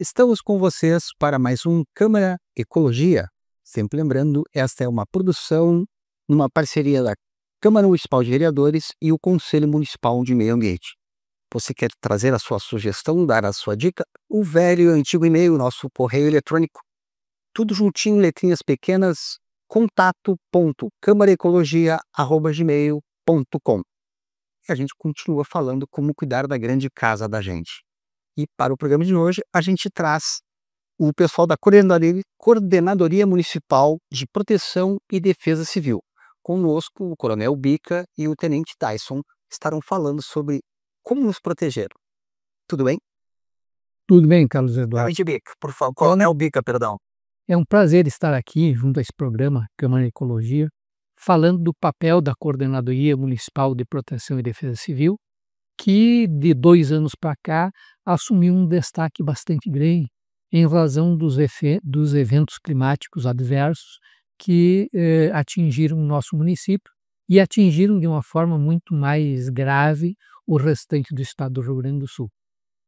Estamos com vocês para mais um Câmara Ecologia. Sempre lembrando, esta é uma produção numa parceria da Câmara Municipal de Vereadores e o Conselho Municipal de Meio Ambiente. Você quer trazer a sua sugestão, dar a sua dica? O velho e antigo e-mail, nosso correio eletrônico, tudo juntinho, letrinhas pequenas, contato.camaraecologia@gmail.com. E a gente continua falando como cuidar da grande casa da gente. E para o programa de hoje, a gente traz o pessoal da Coordenadoria Municipal de Proteção e Defesa Civil. Conosco, o Coronel Bica e o Tenente Tyson estarão falando sobre como nos proteger. Tudo bem? Tudo bem, Carlos Eduardo. Tenente Bica, por favor. Coronel Bica, perdão. É um prazer estar aqui junto a esse programa, Câmara Ecologia, falando do papel da Coordenadoria Municipal de Proteção e Defesa Civil, que de 2 anos para cá assumiu um destaque bastante grande em razão dos eventos climáticos adversos que atingiram o nosso município e atingiram de uma forma muito mais grave o restante do estado do Rio Grande do Sul.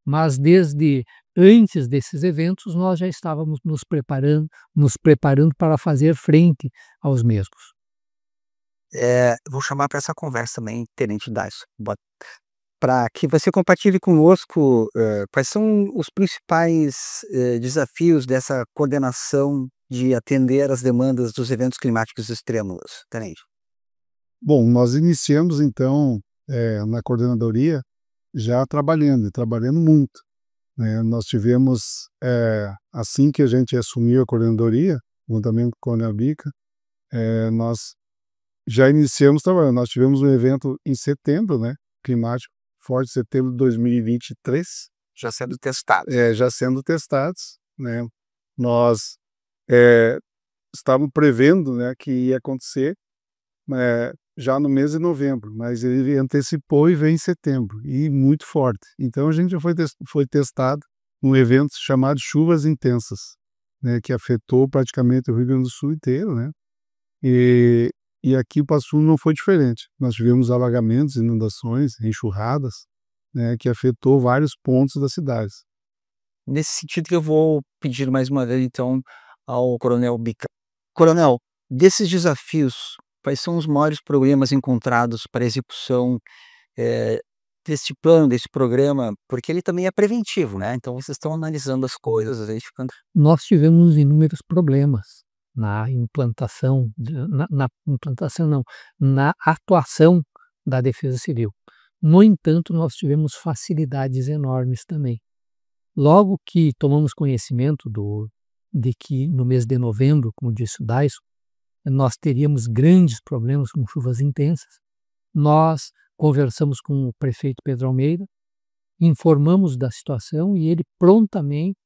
Mas desde antes desses eventos nós já estávamos nos preparando para fazer frente aos mesmos. Vou chamar para essa conversa também, Tenente Tyson, para que você compartilhe conosco quais são os principais desafios dessa coordenação de atender às demandas dos eventos climáticos extremos, Tenente. Bom, nós iniciamos então na coordenadoria já trabalhando muito, né? Nós tivemos, assim que a gente assumiu a coordenadoria, juntamente com a Coronel Bica, nós já iniciamos trabalhando. Nós tivemos um evento em setembro, né, climático, forte, setembro de 2023. Já sendo testado. Já sendo testados, né? Nós estávamos prevendo, né, que ia acontecer já no mês de novembro, mas ele antecipou e veio em setembro, e muito forte. Então a gente já foi testado num evento chamado Chuvas Intensas, né, que afetou praticamente o Rio Grande do Sul inteiro, né? E aqui o Passo Fundo não foi diferente. Nós tivemos alagamentos, inundações, enxurradas, né, que afetou vários pontos das cidades. Nesse sentido que eu vou pedir mais uma vez, então, ao Coronel Bica. Coronel, desses desafios, quais são os maiores problemas encontrados para a execução desse plano, desse programa? Porque ele também é preventivo, né? Então vocês estão analisando as coisas, às vezes ficando... Nós tivemos inúmeros problemas na atuação da Defesa Civil. No entanto, nós tivemos facilidades enormes também. Logo que tomamos conhecimento de que no mês de novembro, como disse o Dyson, nós teríamos grandes problemas com chuvas intensas, nós conversamos com o prefeito Pedro Almeida, informamos da situação e ele prontamente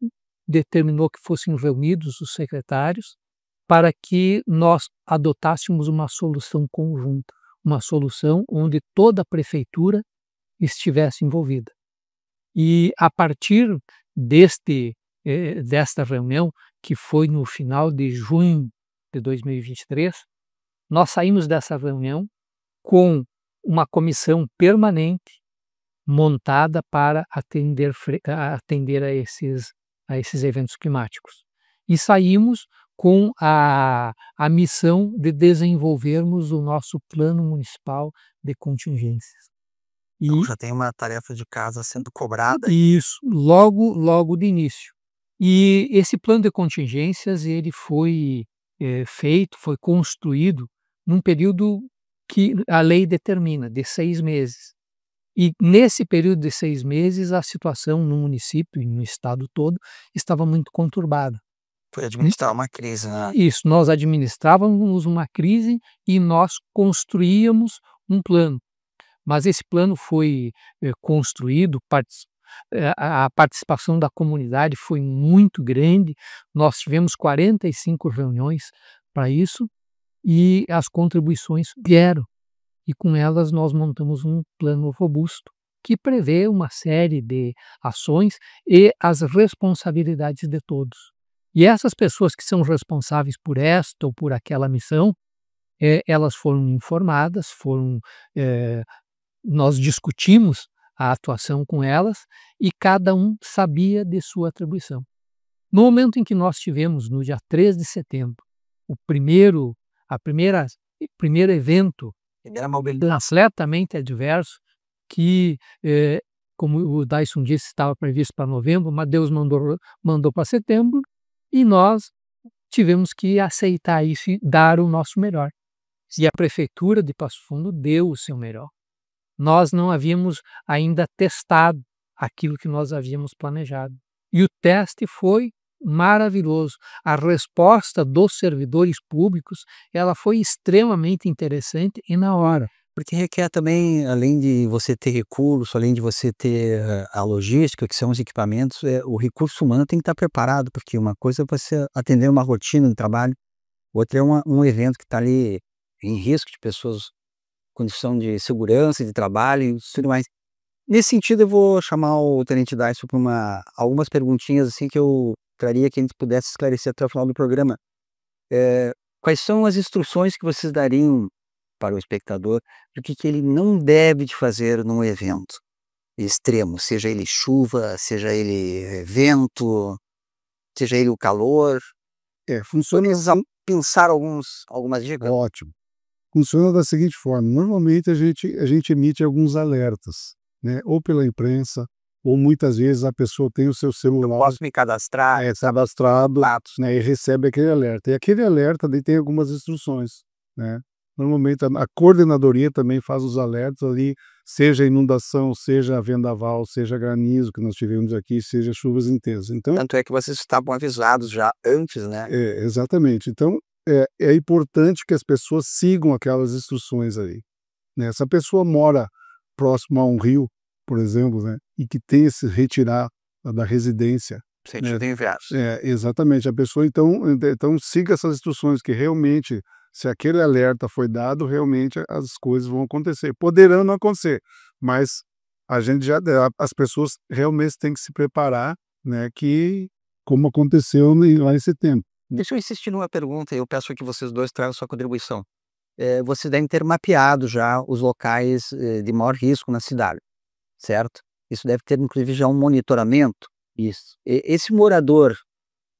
determinou que fossem reunidos os secretários para que nós adotássemos uma solução conjunta, uma solução onde toda a prefeitura estivesse envolvida. E a partir desta reunião, que foi no final de junho de 2023, nós saímos dessa reunião com uma comissão permanente montada para atender a esses eventos climáticos. E saímos com a missão de desenvolvermos o nosso plano municipal de contingências. Então já tem uma tarefa de casa sendo cobrada. Isso, logo de início. E esse plano de contingências ele foi foi construído num período que a lei determina, de 6 meses. E nesse período de 6 meses, a situação no município e no estado todo estava muito conturbada. Foi administrar uma crise, né? Isso, nós administrávamos uma crise e nós construíamos um plano. Mas esse plano foi construído, a participação da comunidade foi muito grande, nós tivemos 45 reuniões para isso e as contribuições vieram. E com elas nós montamos um plano robusto que prevê uma série de ações e as responsabilidades de todos. E essas pessoas que são responsáveis por esta ou por aquela missão, elas foram informadas, nós discutimos a atuação com elas e cada um sabia de sua atribuição. No momento em que nós tivemos, no dia 3 de setembro, primeiro evento completamente adverso, que, como o Dyson disse, estava previsto para novembro, mas Deus mandou para setembro, e nós tivemos que aceitar isso e dar o nosso melhor. E a prefeitura de Passo Fundo deu o seu melhor. Nós não havíamos ainda testado aquilo que nós havíamos planejado. E o teste foi maravilhoso. A resposta dos servidores públicos, ela foi extremamente interessante e na hora. Porque requer também, além de você ter recurso, além de você ter a logística, que são os equipamentos, o recurso humano tem que estar preparado, porque uma coisa é você atender uma rotina de trabalho, outra é um evento que está ali em risco de pessoas, condição de segurança, de trabalho e tudo mais. Nesse sentido, eu vou chamar o Tenente Dyson para algumas perguntinhas assim que eu traria que a gente pudesse esclarecer até o final do programa. Quais são as instruções que vocês dariam para o espectador do que ele não deve de fazer num evento extremo, seja ele chuva, seja ele vento, seja ele o calor? Funciona Pensar algumas dicas? ótimo. Funciona da seguinte forma: normalmente a gente emite alguns alertas, né? Ou pela imprensa, ou muitas vezes a pessoa tem o seu celular Posso me cadastrar? cadastrado, né? E recebe aquele alerta. E aquele alerta daí tem algumas instruções, né? Normalmente a coordenadoria também faz os alertas ali, seja inundação, seja vendaval, seja granizo, que nós tivemos aqui, seja chuvas intensas. Então, Tanto é que vocês estavam avisados já antes, né? exatamente. Então, é importante que as pessoas sigam aquelas instruções aí, né? Se a pessoa mora próximo a um rio, por exemplo, né, e que tem esse retirar da residência, Sentido inverso. exatamente. A pessoa então siga essas instruções, que realmente, se aquele alerta foi dado, realmente as coisas vão acontecer. Poderão não acontecer, mas as pessoas realmente têm que se preparar, né, que como aconteceu lá em setembro. Deixa eu insistir numa pergunta e eu peço que vocês dois tragam sua contribuição. Vocês devem ter mapeado já os locais de maior risco na cidade, certo? Isso deve ter inclusive já um monitoramento. Isso. Esse morador,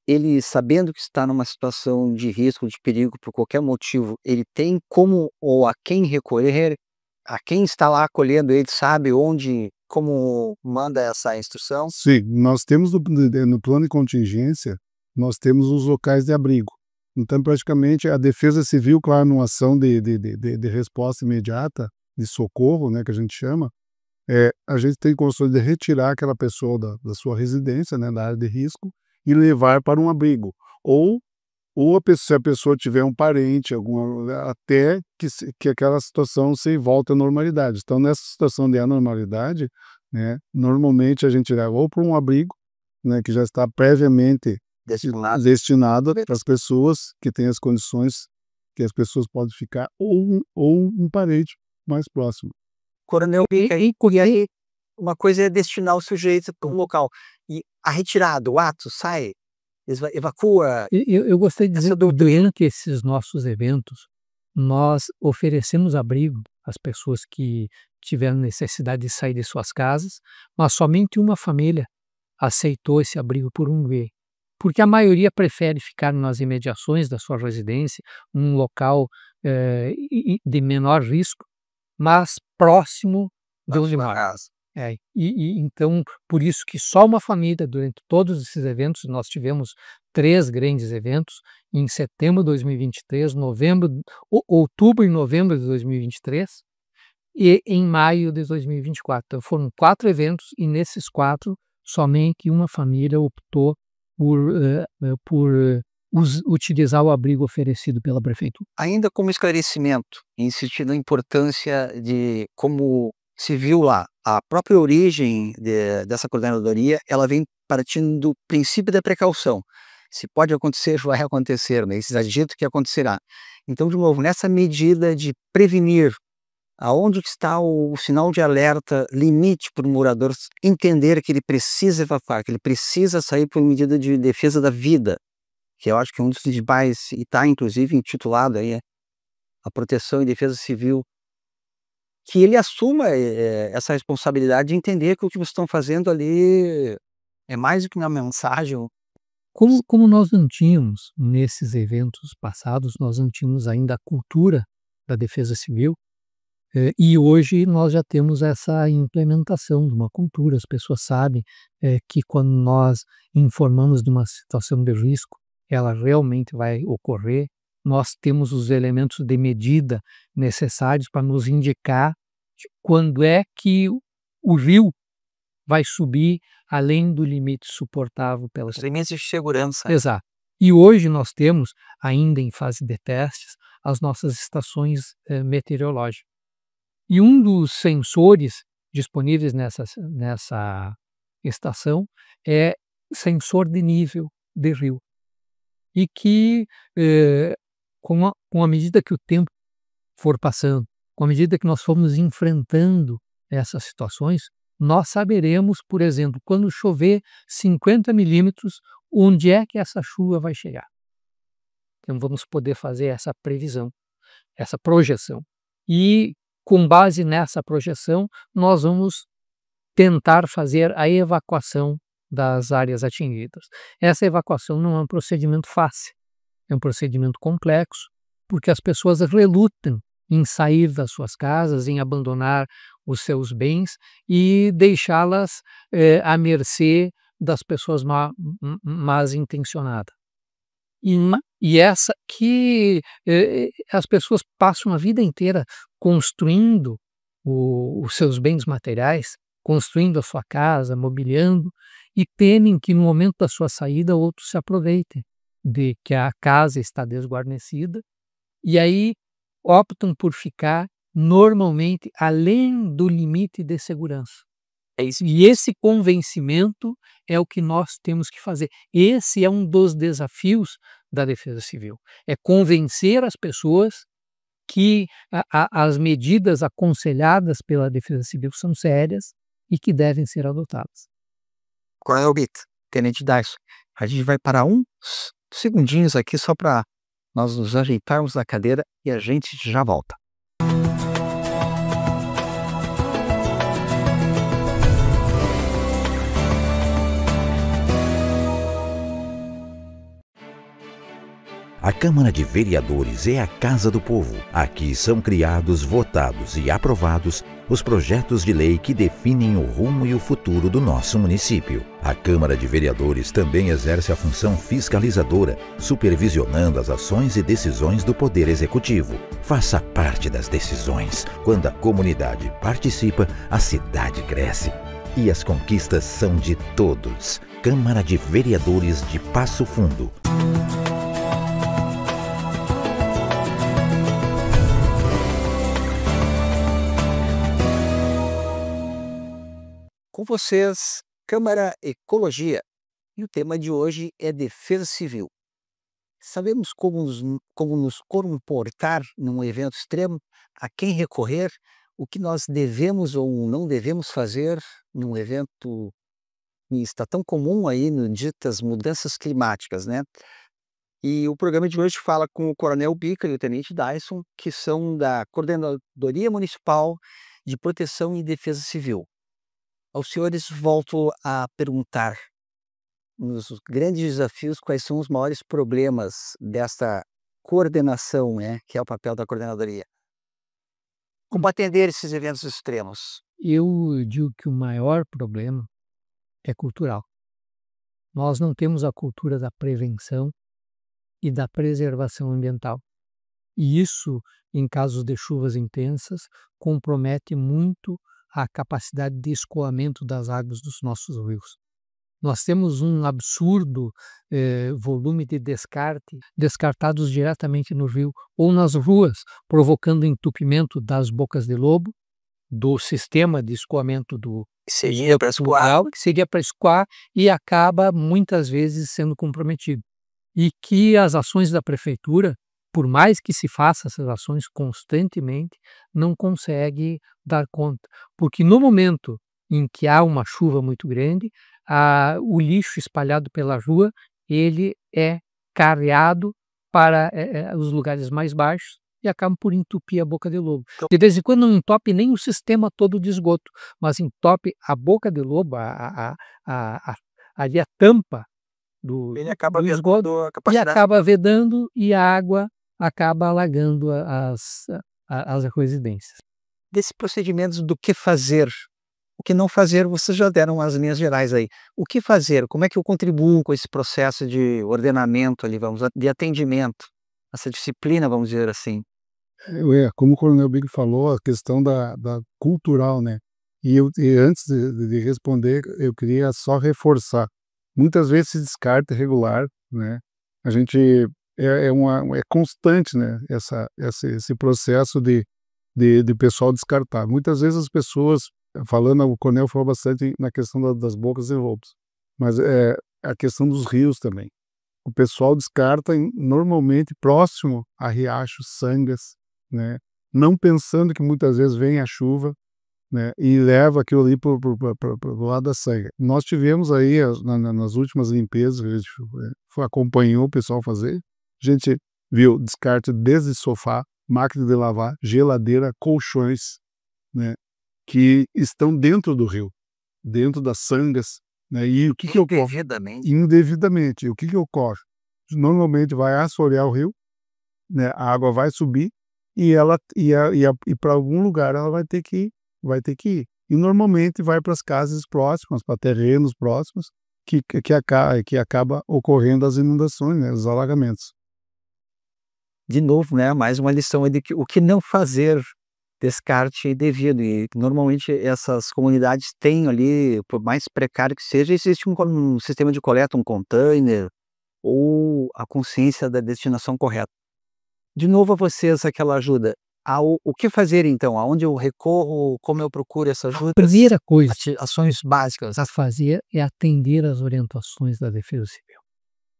ele sabendo que está numa situação de risco, de perigo por qualquer motivo, ele tem como ou a quem recorrer? A quem está lá acolhendo ele sabe onde, como manda essa instrução? Sim, nós temos no plano de contingência, nós temos os locais de abrigo. Então, praticamente, a Defesa Civil, claro, numa ação de resposta imediata, de socorro, né, que a gente chama, a gente tem condições de retirar aquela pessoa da sua residência, né, da área de risco, e levar para um abrigo. Ou se a pessoa tiver um parente, até que aquela situação se volte à normalidade. Então, nessa situação de anormalidade, né, normalmente a gente leva ou para um abrigo, né, que já está previamente destinado para as pessoas que têm as condições que as pessoas podem ficar, ou um parente mais próximo. Coronel, e aí uma coisa é destinar o sujeito para um local, e a retirada, o ato sai, evacua. Eu gostaria de dizer que durante esses nossos eventos, nós oferecemos abrigo às pessoas que tiveram necessidade de sair de suas casas, mas somente uma família aceitou esse abrigo por um mês. Porque a maioria prefere ficar nas imediações da sua residência, num local de menor risco, mas próximo de onde mora. Então, por isso que só uma família, durante todos esses eventos, nós tivemos 3 grandes eventos, em setembro de 2023, outubro e novembro de 2023, e em maio de 2024. Então, foram 4 eventos, e nesses 4, somente uma família optou por utilizar o abrigo oferecido pela prefeitura. Ainda como esclarecimento, insistindo na importância de como se viu lá, a própria origem dessa coordenadoria, ela vem partindo do princípio da precaução. Se pode acontecer, vai acontecer, né? Isso é dito que acontecerá. Então, de novo, nessa medida de prevenir, aonde está o sinal de alerta limite para o morador entender que ele precisa evacuar, que ele precisa sair por medida de defesa da vida, que eu acho que é um dos principais, e está inclusive intitulado aí, a proteção e defesa civil, que ele assuma essa responsabilidade de entender que o que vocês estão fazendo ali é mais do que uma mensagem Como nós não tínhamos, nesses eventos passados, nós não tínhamos ainda a cultura da defesa civil, e hoje nós já temos essa implementação de uma cultura, as pessoas sabem, que quando nós informamos de uma situação de risco, ela realmente vai ocorrer, nós temos os elementos de medida necessários para nos indicar quando é que o rio vai subir além do limite suportável pela Os limites de segurança. Exato. E hoje nós temos, ainda em fase de testes, as nossas estações meteorológicas. E um dos sensores disponíveis nessa estação é sensor de nível de rio. E que, com a medida que o tempo for passando, com a medida que nós formos enfrentando essas situações, nós saberemos, por exemplo, quando chover 50 milímetros, onde é que essa chuva vai chegar. Então vamos poder fazer essa previsão, essa projeção. E com base nessa projeção, nós vamos tentar fazer a evacuação das áreas atingidas. Essa evacuação não é um procedimento fácil, é um procedimento complexo, porque as pessoas relutam em sair das suas casas, em abandonar os seus bens e deixá-las à mercê das pessoas más intencionadas. E essa que as pessoas passam a vida inteira construindo os seus bens materiais, construindo a sua casa, mobiliando, e temem que no momento da sua saída outros se aproveitem de que a casa está desguarnecida, e aí optam por ficar normalmente além do limite de segurança. É isso. E esse convencimento é o que nós temos que fazer. Esse é um dos desafios da Defesa Civil. É convencer as pessoas que as medidas aconselhadas pela Defesa Civil são sérias e que devem ser adotadas. Coronel Bita, Tenente Dyson, a gente vai parar uns segundinhos aqui só para nós nos ajeitarmos na cadeira e a gente já volta. A Câmara de Vereadores é a Casa do Povo. Aqui são criados, votados e aprovados os projetos de lei que definem o rumo e o futuro do nosso município. A Câmara de Vereadores também exerce a função fiscalizadora, supervisionando as ações e decisões do Poder Executivo. Faça parte das decisões. Quando a comunidade participa, a cidade cresce. E as conquistas são de todos. Câmara de Vereadores de Passo Fundo. Com vocês, Câmara Ecologia, e o tema de hoje é Defesa Civil. Sabemos como nos comportar num evento extremo, a quem recorrer, o que nós devemos ou não devemos fazer num evento que está tão comum aí no ditas mudanças climáticas, né? E o programa de hoje fala com o Coronel Bica e o Tenente Dyson, que são da Coordenadoria Municipal de Proteção e Defesa Civil. Aos senhores volto a perguntar, nos grandes desafios, quais são os maiores problemas desta coordenação, né, que é o papel da coordenadoria? Como atender esses eventos extremos? Eu digo que o maior problema é cultural. Nós não temos a cultura da prevenção e da preservação ambiental. E isso, em casos de chuvas intensas, compromete muito a capacidade de escoamento das águas dos nossos rios. Nós temos um absurdo volume de descarte, descartados diretamente no rio ou nas ruas, provocando entupimento das bocas de lobo, do sistema de escoamento do Seria para rural, que seria para escoar e acaba muitas vezes sendo comprometido. E que as ações da prefeitura, por mais que se faça essas ações constantemente, não consegue dar conta. Porque no momento em que há uma chuva muito grande, o lixo espalhado pela rua, ele é carreado para os lugares mais baixos e acaba por entupir a boca de lobo. De vez em quando não entope nem o sistema todo de esgoto, mas entope a boca de lobo, ali a tampa Ele acaba do esgoto vedando a e capacidade. acaba vedando e a água acaba alagando as residências. Desses procedimentos do que fazer, o que não fazer, vocês já deram as linhas gerais aí. O que fazer? Como é que eu contribuo com esse processo de ordenamento ali, de atendimento, essa disciplina, vamos dizer assim? Como o Coronel Big falou, a questão da cultural, né? E antes de responder, eu queria só reforçar. Muitas vezes esse descarte irregular, né? A gente é constante, né? Esse processo de pessoal descartar. Muitas vezes as pessoas, falando, o Coronel falou bastante na questão das bocas e roubos, mas é a questão dos rios também. O pessoal descarta normalmente próximo a riachos, sangas, né? Não pensando que muitas vezes vem a chuva, né? E leva aquilo ali para o lado da sanga. Nós tivemos aí, nas últimas limpezas, a gente acompanhou o pessoal fazer, a gente viu descarte desde sofá, máquina de lavar, geladeira, colchões, né? Que estão dentro do rio, dentro das sangas, né? E o que ocorre? Indevidamente. Indevidamente. E o que ocorre? Normalmente vai assorear o rio, né? A água vai subir e para algum lugar ela vai ter que ir. E normalmente vai para as casas próximas, para terrenos próximos, que acaba ocorrendo as inundações, né? Os alagamentos. De novo, né, mais uma lição aí de que o que não fazer, descarte devido. E normalmente essas comunidades têm ali, por mais precário que seja, existe um sistema de coleta, um container, ou a consciência da destinação correta. De novo a vocês aquela ajuda. O que fazer então? Aonde eu recorro? Como eu procuro essa ajuda? Primeira coisa Ações básicas. a fazer é atender às orientações da Defesa Civil.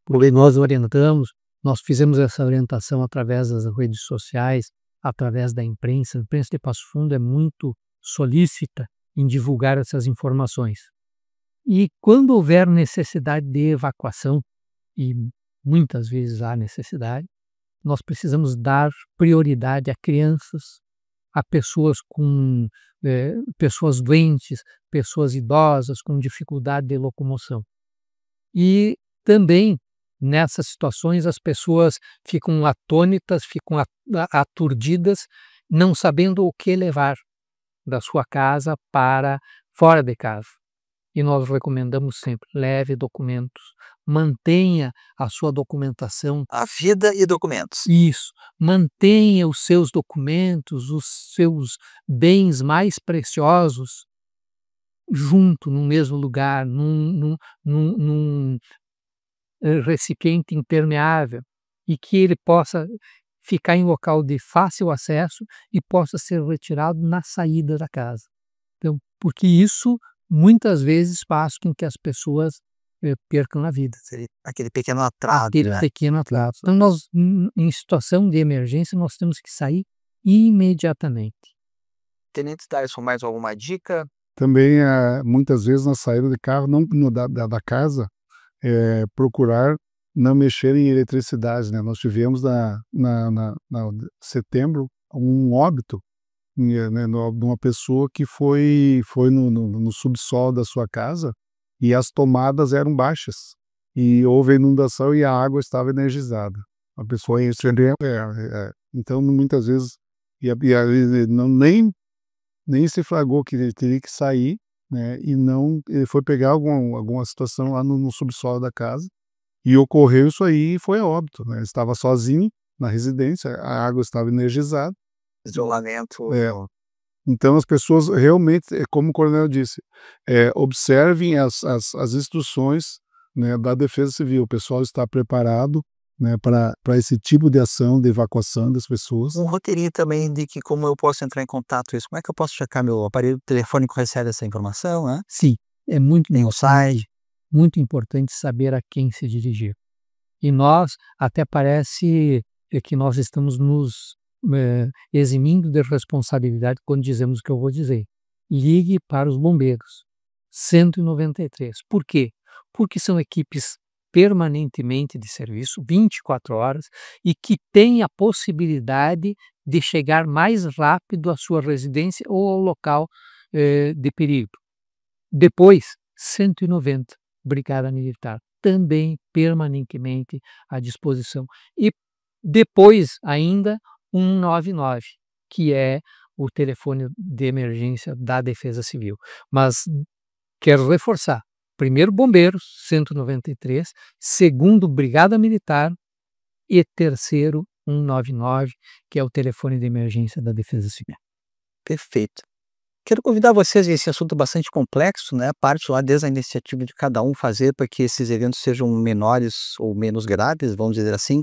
Porque nós orientamos, nós fizemos essa orientação através das redes sociais, através da imprensa. A imprensa de Passo Fundo é muito solícita em divulgar essas informações. E quando houver necessidade de evacuação, e muitas vezes há necessidade, nós precisamos dar prioridade a crianças, a pessoas pessoas doentes, pessoas idosas com dificuldade de locomoção. E também nessas situações as pessoas ficam atônitas, ficam aturdidas, não sabendo o que levar da sua casa para fora de casa. E nós recomendamos sempre, leve documentos, mantenha a sua documentação. A vida e documentos. Isso, mantenha os seus documentos, os seus bens mais preciosos junto, no mesmo lugar, num recipiente impermeável, e que ele possa ficar em local de fácil acesso e possa ser retirado na saída da casa. Então, porque isso muitas vezes faz com que as pessoas percam a vida. Aquele pequeno atraso. Aquele pequeno atraso. Então, nós, em situação de emergência, nós temos que sair imediatamente. Tenente Dyson, mais alguma dica? Também, muitas vezes, na saída de carro, da casa, procurar não mexer em eletricidade, né? Nós tivemos na setembro um óbito, né, de uma pessoa que foi no subsolo da sua casa e as tomadas eram baixas e houve inundação e a água estava energizada. A pessoa então muitas vezes nem se flagrou que ele teria que sair, né? E não, ele foi pegar alguma situação lá no subsolo da casa e ocorreu isso aí e foi a óbito, né? Ele estava sozinho na residência, a água estava energizada. Isolamento. Então as pessoas realmente, como o coronel disse, observem as instruções, né, da Defesa Civil. O pessoal está preparado, né, para esse tipo de ação de evacuação das pessoas. Um roteirinho também de que como eu posso entrar em contato com isso, como é que eu posso checar meu aparelho telefônico recebe essa informação, né? Sim, é muito Tem o site. muito importante saber a quem se dirigir. E nós, até parece que nós estamos nos eximindo de responsabilidade quando dizemos o que eu vou dizer. Ligue para os bombeiros. 193. Por quê? Porque são equipes permanentemente de serviço, 24 horas, e que têm a possibilidade de chegar mais rápido à sua residência ou ao local de perigo. Depois, 190, Brigada Militar, também permanentemente à disposição. E depois ainda 199, que é o telefone de emergência da Defesa Civil. Mas quero reforçar: primeiro, Bombeiros, 193, segundo, Brigada Militar e terceiro, 199, que é o telefone de emergência da Defesa Civil. Perfeito. Quero convidar vocês, esse assunto é bastante complexo, né? Parte lá desde a iniciativa de cada um fazer para que esses eventos sejam menores ou menos graves, vamos dizer assim.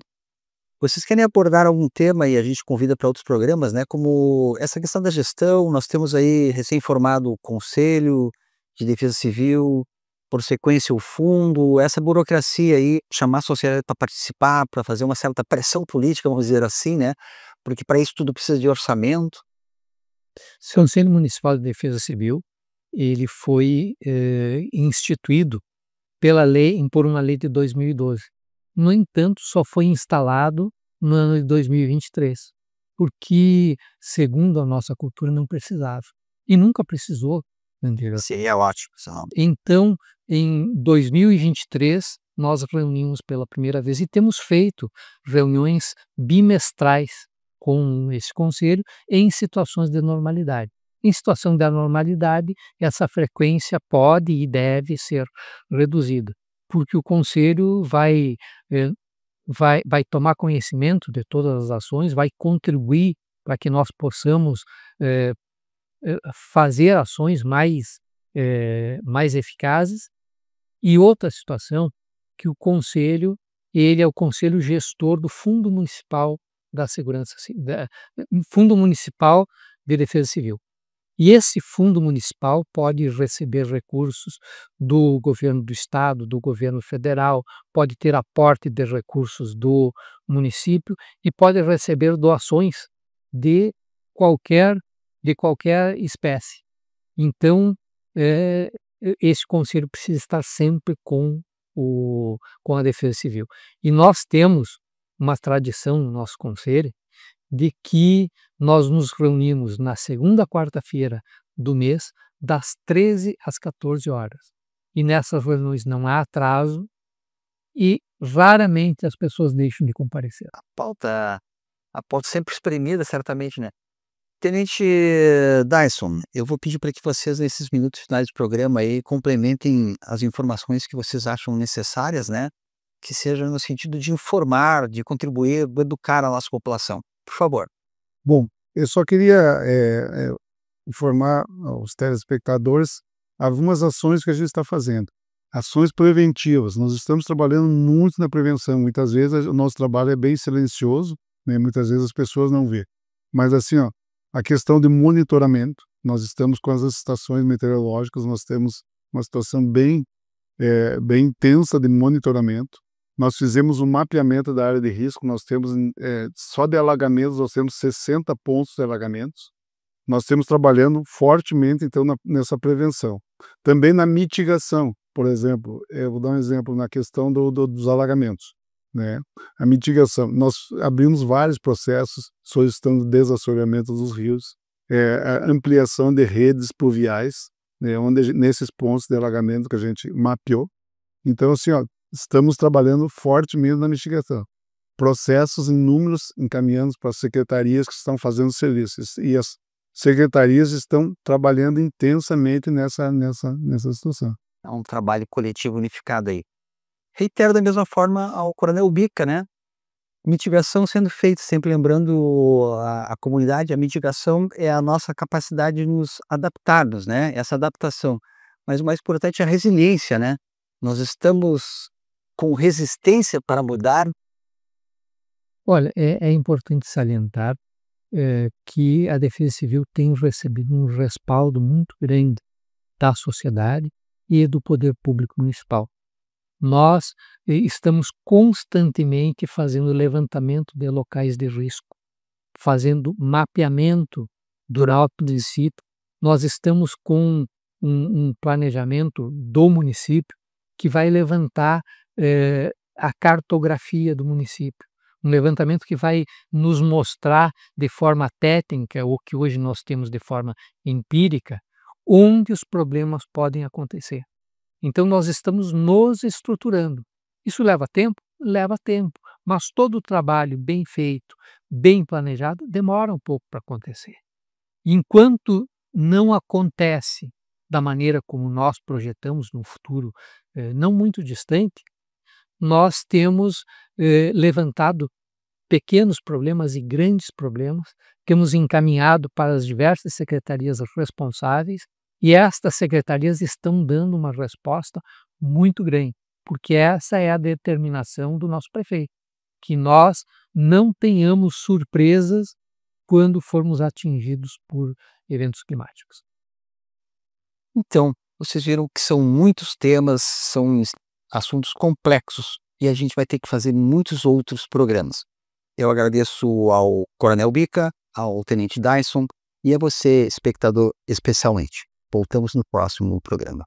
Vocês querem abordar algum tema e a gente convida para outros programas, né? Como essa questão da gestão, nós temos aí recém-formado o Conselho de Defesa Civil, por sequência o fundo, essa burocracia aí, chamar a sociedade para participar, para fazer uma certa pressão política, vamos dizer assim, né? Porque para isso tudo precisa de orçamento. O Conselho Municipal de Defesa Civil, ele foi instituído por uma lei de 2012. No entanto, só foi instalado no ano de 2023, porque, segundo a nossa cultura, não precisava. E nunca precisou. Entendeu? Seria ótimo, Sam. Então, em 2023, nós reunimos pela primeira vez e temos feito reuniões bimestrais com esse conselho em situações de normalidade. Em situação de anormalidade, essa frequência pode e deve ser reduzida, porque o conselho vai tomar conhecimento de todas as ações, vai contribuir para que nós possamos fazer ações mais eficazes. E outra situação, que o conselho, ele é o conselho gestor do Fundo Municipal da Segurança, Fundo Municipal de Defesa Civil. E esse fundo municipal pode receber recursos do governo do estado, do governo federal, pode ter aporte de recursos do município e pode receber doações de qualquer espécie. Então, esse conselho precisa estar sempre com a Defesa Civil. E nós temos uma tradição no nosso conselho de que nós nos reunimos na segunda quarta-feira do mês, das 13 às 14 horas. E nessas reuniões não há atraso e raramente as pessoas deixam de comparecer. A pauta sempre espremida, certamente, né? Tenente Dyson, eu vou pedir para que vocês, nesses minutos finais do programa aí, complementem as informações que vocês acham necessárias, né? Que sejam no sentido de informar, de contribuir, de educar a nossa população. Por favor. Bom, eu só queria informar aos telespectadores algumas ações que a gente está fazendo. Ações preventivas. Nós estamos trabalhando muito na prevenção. Muitas vezes o nosso trabalho é bem silencioso, né? Muitas vezes as pessoas não vê. Mas assim, a questão de monitoramento, nós estamos com as estações meteorológicas, nós temos uma situação bem intensa de monitoramento. Nós fizemos um mapeamento da área de risco, nós temos, só de alagamentos, nós temos 60 pontos de alagamentos. Nós estamos trabalhando fortemente, então, nessa prevenção. Também na mitigação, por exemplo, eu vou dar um exemplo na questão dos alagamentos, né? A mitigação, nós abrimos vários processos solicitando desassoreamento dos rios, a ampliação de redes pluviais, né, nesses pontos de alagamento que a gente mapeou. Então, assim, estamos trabalhando fortemente na mitigação. Processos inúmeros encaminhando para as secretarias que estão fazendo serviços. E as secretarias estão trabalhando intensamente nessa situação. É um trabalho coletivo unificado aí. Reitero da mesma forma ao Coronel Bica, né? Mitigação sendo feita, sempre lembrando a comunidade, a mitigação é a nossa capacidade de nos adaptarmos, né? Essa adaptação. Mas o mais importante é a resiliência, né? Nós estamos com resistência para mudar. Olha, é importante salientar que a Defesa Civil tem recebido um respaldo muito grande da sociedade e do poder público municipal. Nós estamos constantemente fazendo levantamento de locais de risco, fazendo mapeamento do município. Nós estamos com um planejamento do município que vai levantar a cartografia do município. Um levantamento que vai nos mostrar de forma técnica, ou que hoje nós temos de forma empírica, onde os problemas podem acontecer. Então, nós estamos nos estruturando. Isso leva tempo? Leva tempo, mas todo o trabalho bem feito, bem planejado, demora um pouco para acontecer. Enquanto não acontece da maneira como nós projetamos no futuro, não muito distante, nós temos levantado pequenos problemas e grandes problemas, temos encaminhado para as diversas secretarias responsáveis e estas secretarias estão dando uma resposta muito grande, porque essa é a determinação do nosso prefeito, que nós não tenhamos surpresas quando formos atingidos por eventos climáticos. Então, vocês viram que são muitos temas, são assuntos complexos e a gente vai ter que fazer muitos outros programas. Eu agradeço ao Coronel Bica, ao Tenente Dyson e a você, espectador, especialmente. Voltamos no próximo programa.